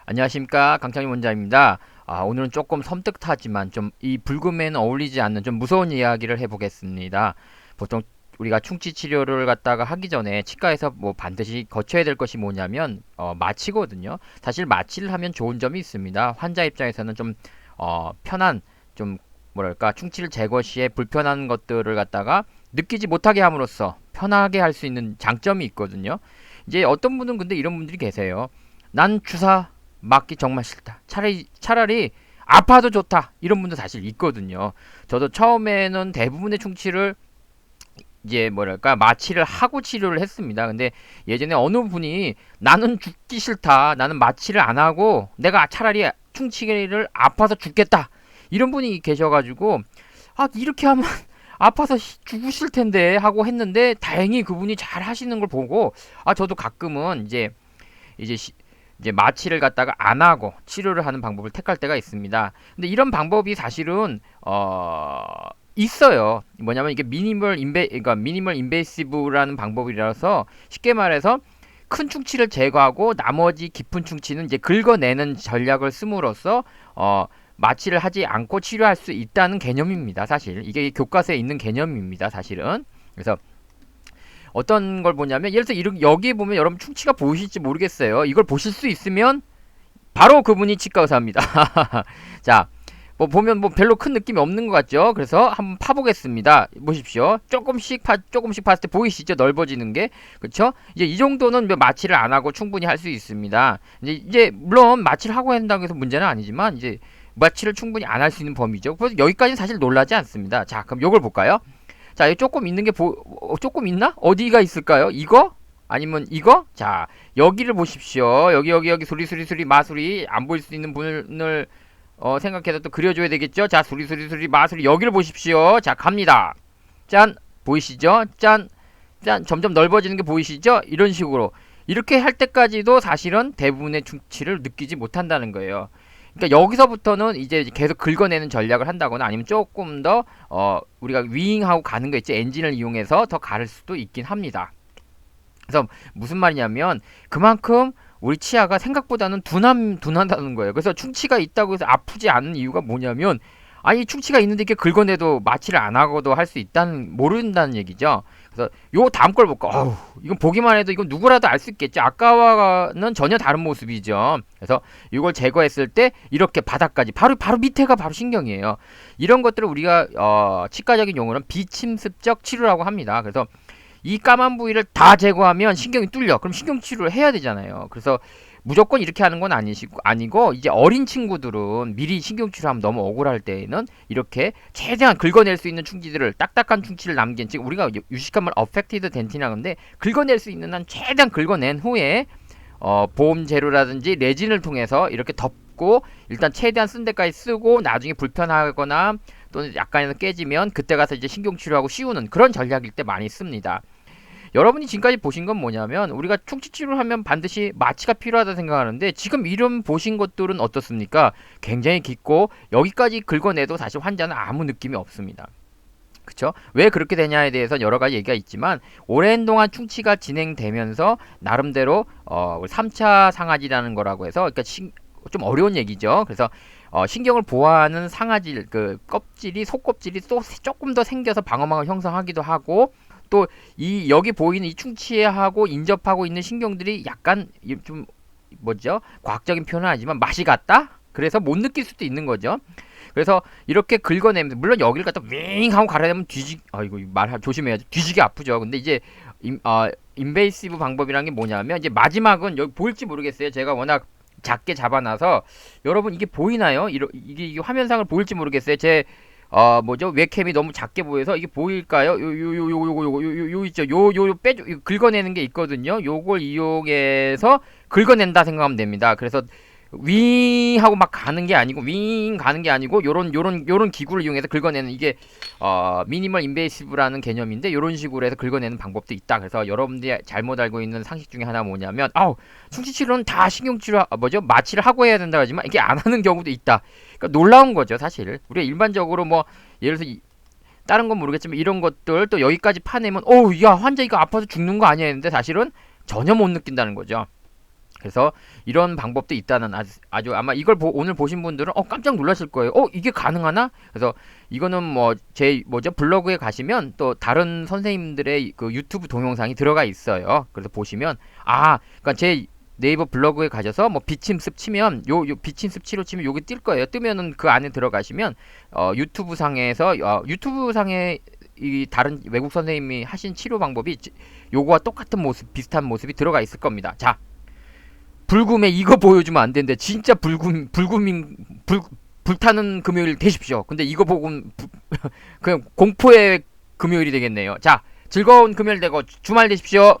안녕하십니까, 강창희 원장입니다. 오늘은 조금 섬뜩하지만 좀 이 불금에는 어울리지 않는 좀 무서운 이야기를 해보겠습니다. 보통 우리가 충치 치료를 갖다가 하기 전에 치과에서 뭐 반드시 거쳐야 될 것이 뭐냐면 마취거든요. 사실 마취를 하면 좋은 점이 있습니다. 환자 입장에서는 좀 편한, 좀 뭐랄까, 충치를 제거 시에 불편한 것들을 갖다가 느끼지 못하게 함으로써 편하게 할 수 있는 장점이 있거든요. 이제 어떤 분은 근데 이런 분들이 계세요. 난 주사 맞기 정말 싫다. 차라리 아파도 좋다. 이런 분도 사실 있거든요. 저도 처음에는 대부분의 충치를 이제 뭐랄까 마취를 하고 치료를 했습니다. 근데 예전에 어느 분이 나는 죽기 싫다. 나는 마취를 안 하고 내가 차라리 충치를 아파서 죽겠다. 이런 분이 계셔가지고 이렇게 하면 아파서 죽으실 텐데 하고 했는데 다행히 그분이 잘 하시는 걸 보고 저도 가끔은 이제 이제 마취를 갖다가 안 하고 치료를 하는 방법을 택할 때가 있습니다. 근데 이런 방법이 사실은 있어요. 뭐냐면 이게 그러니까 미니멀 인베이시브라는 방법이라서 쉽게 말해서 큰 충치를 제거하고 나머지 깊은 충치는 이제 긁어내는 전략을 씀으로써 마취를 하지 않고 치료할 수 있다는 개념입니다. 사실 이게 교과서에 있는 개념입니다. 사실은. 그래서 어떤 걸 보냐면 예를 들어 여기에 보면 여러분 충치가 보이실지 모르겠어요. 이걸 보실 수 있으면 바로 그분이 치과 의사입니다. 자, 뭐 보면 뭐 별로 큰 느낌이 없는 것 같죠? 그래서 한번 파보겠습니다. 보십시오. 조금씩 봤을 때 보이시죠? 넓어지는 게. 그쵸? 이제 이 정도는 마취를 안 하고 충분히 할 수 있습니다. 이제 물론 마취를 하고 한다고 해서 문제는 아니지만 이제 마취를 충분히 안 할 수 있는 범위죠. 그래서 여기까지는 사실 놀라지 않습니다. 자, 그럼 요걸 볼까요? 자, 여기 조금 있는 게 조금 있나? 어디가 있을까요? 이거? 아니면 이거? 자, 여기를 보십시오. 여기 수리 마수리 안 보일 수 있는 분을 생각해서 또 그려줘야 되겠죠? 자, 수리 마수리 여기를 보십시오. 자, 갑니다. 짠, 보이시죠? 짠, 짠, 점점 넓어지는 게 보이시죠? 이런 식으로 이렇게 할 때까지도 사실은 대부분의 충치를 느끼지 못한다는 거예요. 그러니까 여기서부터는 이제 계속 긁어내는 전략을 한다거나 아니면 조금 더 우리가 윙하고 가는 거 있죠. 엔진을 이용해서 더 가를 수도 있긴 합니다. 그래서 무슨 말이냐면 그만큼 우리 치아가 생각보다는 둔하다는 거예요. 그래서 충치가 있다고 해서 아프지 않은 이유가 뭐냐면 충치가 있는데 이렇게 긁어내도 마취를 안 하고도 할 수 있다는 모른다는 얘기죠. 그래서 요 다음 걸 볼까? 이건 보기만 해도 이건 누구라도 알 수 있겠죠. 아까와는 전혀 다른 모습이죠. 그래서 이걸 제거했을 때 이렇게 바닥까지 바로 밑에가 바로 신경이에요. 이런 것들을 우리가 치과적인 용어는 비침습적 치료라고 합니다. 그래서 이 까만 부위를 다 제거하면 신경이 뚫려. 그럼 신경 치료를 해야 되잖아요. 그래서 무조건 이렇게 하는 건 아니고 이제 어린 친구들은 미리 신경 치료하면 너무 억울할 때에는 이렇게 최대한 긁어낼 수 있는 충치들을 딱딱한 충치를 남긴 즉 우리가 유식한 말 affected dent이라고 하는데 긁어낼 수 있는 한 최대한 긁어낸 후에 보험 재료라든지 레진을 통해서 이렇게 덮고 일단 최대한 쓴 데까지 쓰고 나중에 불편하거나 또는 약간이라도 깨지면 그때 가서 이제 신경 치료하고 씌우는 그런 전략일 때 많이 씁니다. 여러분이 지금까지 보신 건 뭐냐면 우리가 충치 치료를 하면 반드시 마취가 필요하다 생각하는데 지금 이름 보신 것들은 어떻습니까? 굉장히 깊고 여기까지 긁어내도 사실 환자는 아무 느낌이 없습니다. 그쵸? 왜 그렇게 되냐에 대해서 여러 가지 얘기가 있지만 오랜 동안 충치가 진행되면서 나름대로 3차 상아지라는 거라고 해서 그러니까 좀 어려운 얘기죠. 그래서 신경을 보호하는 상아질 그 껍질이 속껍질이 또 조금 더 생겨서 방어막을 형성하기도 하고 또 이 여기 보이는 이 충치하고 인접하고 있는 신경들이 약간 좀 뭐죠? 과학적인 표현은 아니지만 맛이 같다? 그래서 못 느낄 수도 있는 거죠. 그래서 이렇게 긁어내면서 물론 여기를 갖다 윙 하고 가려내면 이거 말 조심해야죠. 뒤지게 아프죠. 근데 이제 인베이시브 방법이라는 게 뭐냐면 이제 마지막은 여기 보일지 모르겠어요. 제가 워낙 작게 잡아놔서 여러분 이게 보이나요? 이게 화면상을 보일지 모르겠어요. 제 뭐죠? 웹캠이 너무 작게 보여서 이게 보일까요? 요 있죠. 긁어내는 게 있거든요. 요걸 이용해서 긁어낸다 생각하면 됩니다. 그래서 윙 하고 막 가는 게 아니고 요런 기구를 이용해서 긁어내는 이게 미니멀 인베이시브라는 개념인데 요런 식으로 해서 긁어내는 방법도 있다. 그래서 여러분들이 잘못 알고 있는 상식 중에 하나 뭐냐면 충치 치료는 다 신경치료 마취를 하고 해야 된다 하지만 이게 안 하는 경우도 있다. 그러니까 놀라운 거죠, 사실. 우리가 일반적으로 뭐 예를 들어서 다른 건 모르겠지만 이런 것들 또 여기까지 파내면 야 환자 이거 아파서 죽는 거 아니야 했는데 사실은 전혀 못 느낀다는 거죠. 그래서 이런 방법도 있다는 아주 아마 이걸 오늘 보신 분들은 깜짝 놀라실 거예요. 이게 가능하나? 그래서 이거는 뭐 제 뭐죠 블로그에 가시면 또 다른 선생님들의 그 유튜브 동영상이 들어가 있어요. 그래서 보시면 그러니까 제 네이버 블로그에 가셔서 뭐 비침습 치면 요 비침습 치료 치면 요게 뜰 거예요. 뜨면은 그 안에 들어가시면 유튜브 상에서 유튜브 상에 이 다른 외국 선생님이 하신 치료 방법이 요거와 똑같은 모습 비슷한 모습이 들어가 있을 겁니다. 자, 불금에 이거 보여주면 안 되는데 진짜 불타는 금요일 되십시오. 근데 이거 보고 그냥 공포의 금요일이 되겠네요. 자, 즐거운 금요일 되고 주말 되십시오.